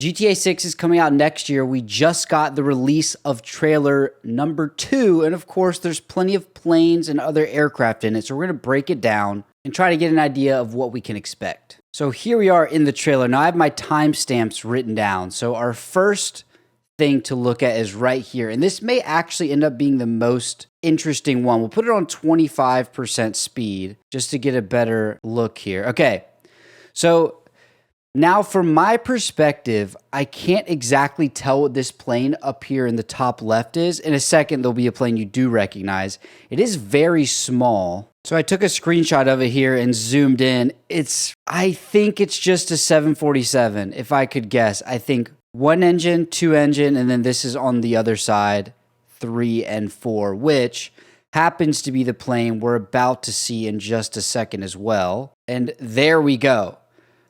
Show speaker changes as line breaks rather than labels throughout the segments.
GTA 6 is coming out next year. We just got the release of trailer number 2. And of course, there's plenty of planes and other aircraft in it. So we're going to break it down and try to get an idea of what we can expect. So here we are in the trailer. Now I have my timestamps written down. So our first thing to look at is right here. And this may actually end up being the most interesting one. We'll put it on 25% speed just to get a better look here. Okay. So now, from my perspective, I can't exactly tell what this plane up here in the top left is. In a second, there'll be a plane you do recognize. It is very small. So I took a screenshot of it here and zoomed in. I think it's just a 747, if I could guess. I think 1 engine, 2 engine, and then this is on the other side, 3 and 4, which happens to be the plane we're about to see in just a second as well. And there we go.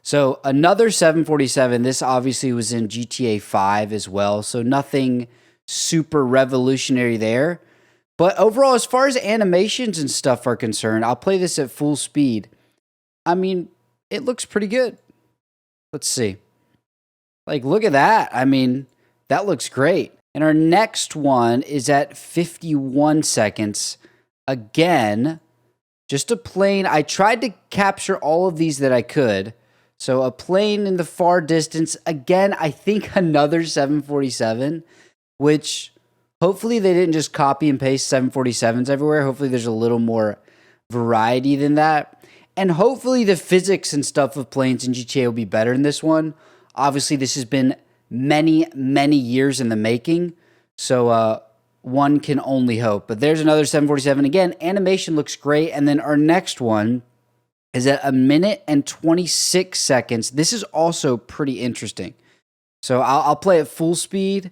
So another 747, this obviously was in GTA 5 as well, so nothing super revolutionary there. But overall, as far as animations and stuff are concerned, I'll play this at full speed. I mean, it looks pretty good. Let's see. Like, look at that. I mean, that looks great. And our next one is at 51 seconds. Again, just a plane. I tried to capture all of these that I could. So a plane in the far distance. Again, I think another 747, which hopefully they didn't just copy and paste 747s everywhere. Hopefully there's a little more variety than that. And hopefully the physics and stuff of planes in GTA will be better in this one. Obviously, this has been many, many years in the making. So one can only hope. But there's another 747. Again, animation looks great. And then our next one is at 1 minute and 26 seconds. This is also pretty interesting. So I'll play at full speed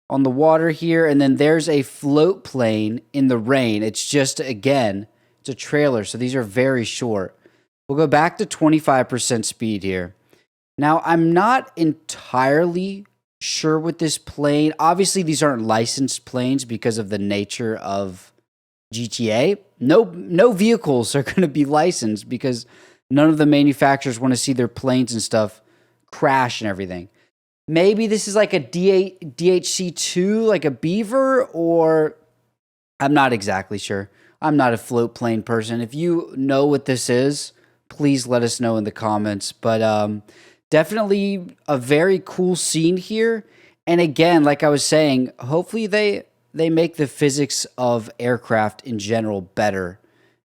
on the water here. And then there's a float plane in the rain. It's just, again, it's a trailer. So these are very short. We'll go back to 25% speed here. Now, I'm not entirely sure with this plane. Obviously, these aren't licensed planes because of the nature of GTA. No vehicles are going to be licensed because none of the manufacturers want to see their planes and stuff crash and everything. Maybe this is like a DHC2, like a Beaver, or I'm not exactly sure. I'm not a float plane person. If you know what this is, please let us know in the comments. But definitely a very cool scene here. And again, like I was saying, hopefully they make the physics of aircraft in general better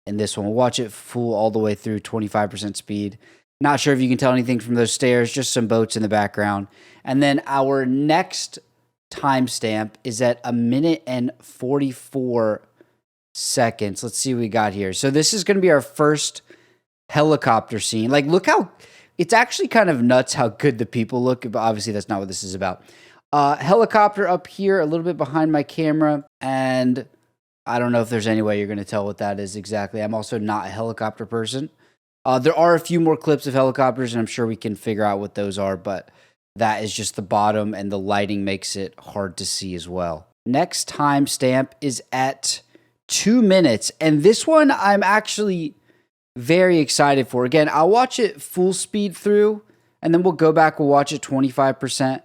in this one. We'll watch it full all the way through 25% speed. Not sure if you can tell anything from those stairs, just some boats in the background. And then our next timestamp is at 1 minute and 44 seconds. Let's see what we got here. So this is going to be our first helicopter scene. Like, look how, it's actually kind of nuts how good the people look, but obviously that's not what this is about. Helicopter up here, a little bit behind my camera, and I don't know if there's any way you're going to tell what that is exactly. I'm also not a helicopter person. There are a few more clips of helicopters, and I'm sure we can figure out what those are, but that is just the bottom, and the lighting makes it hard to see as well. Next timestamp is at 2 minutes, and this one I'm actually very excited for. Again, I'll watch it full speed through, and then we'll go back, we'll watch it 25%.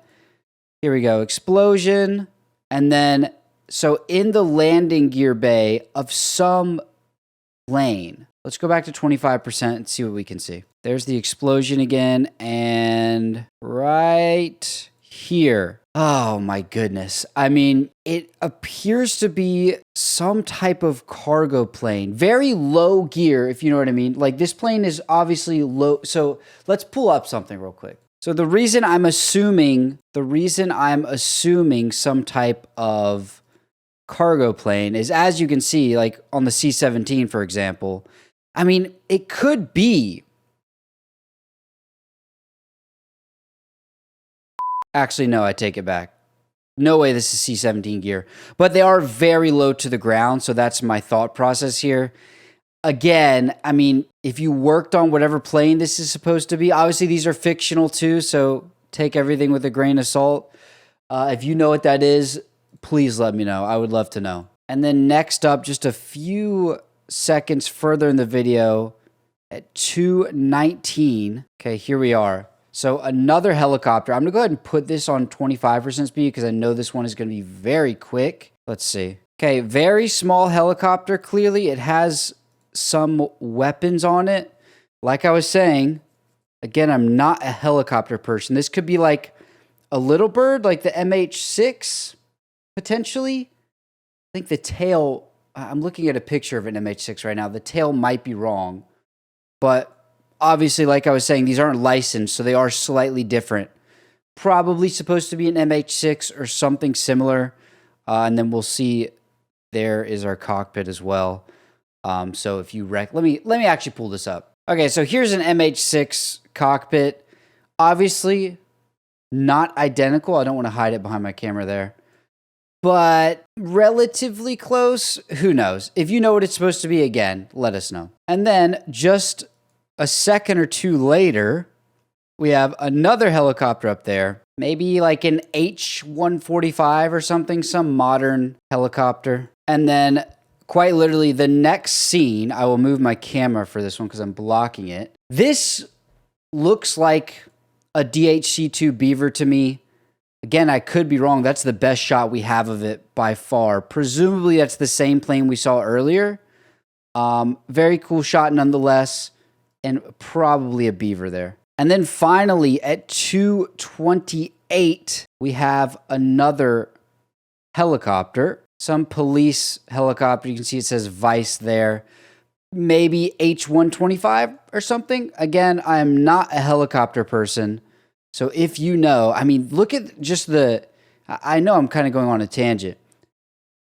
Here we go, explosion, and then, so in the landing gear bay of some plane, let's go back to 25% and see what we can see. There's the explosion again, and right here. Oh my goodness. I mean, it appears to be some type of cargo plane. Very low gear, if you know what I mean. Like, this plane is obviously low. So let's pull up something real quick. So the reason I'm assuming some type of cargo plane is, as you can see, like on the C-17, for example. I mean, it could be. Actually, no, I take it back. No way this is C-17 gear. But they are very low to the ground, so that's my thought process here. Again, I mean, if you worked on whatever plane this is supposed to be, obviously these are fictional too, so take everything with a grain of salt. If you know what that is, please let me know. I would love to know. And then next up, just a few seconds further in the video, at 2:19. Okay, here we are. So another helicopter. I'm going to go ahead and put this on 25% speed because I know this one is going to be very quick. Let's see. Okay, very small helicopter. Clearly, it has some weapons on it. Like I was saying, again, I'm not a helicopter person. This could be like a little bird, like the MH6, potentially. I think the tail, I'm looking at a picture of an MH6 right now. The tail might be wrong, but obviously, like I was saying, these aren't licensed, so they are slightly different. Probably supposed to be an MH6 or something similar. And then we'll see there is our cockpit as well. So if you let me actually pull this up. Okay, so here's an MH6 cockpit. Obviously, not identical. I don't want to hide it behind my camera there. But relatively close. Who knows? If you know what it's supposed to be, again, let us know. And then just a second or two later, we have another helicopter up there. Maybe like an H-145 or something, some modern helicopter. And then quite literally the next scene, I will move my camera for this one because I'm blocking it. This looks like a DHC-2 Beaver to me. Again, I could be wrong. That's the best shot we have of it by far. Presumably, that's the same plane we saw earlier. Very cool shot nonetheless, and probably a Beaver there. And then finally, at 2:28, we have another helicopter. Some police helicopter. You can see it says Vice there. Maybe H-125 or something. Again, I am not a helicopter person. So if you know, I mean, look at just I know I'm kind of going on a tangent.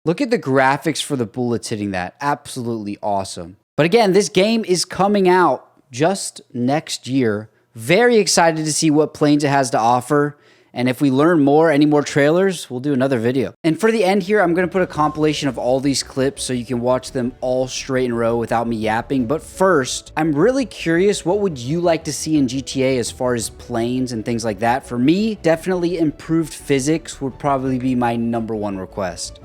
Look at the graphics for the bullets hitting that. Absolutely awesome. But again, this game is coming out just next year. Very excited to see what planes it has to offer. And if we learn more, any more trailers, we'll do another video. And for the end here, I'm going to put a compilation of all these clips so you can watch them all straight in a row without me yapping. But first, I'm really curious, what would you like to see in GTA as far as planes and things like that? For me, definitely improved physics would probably be my #1 request.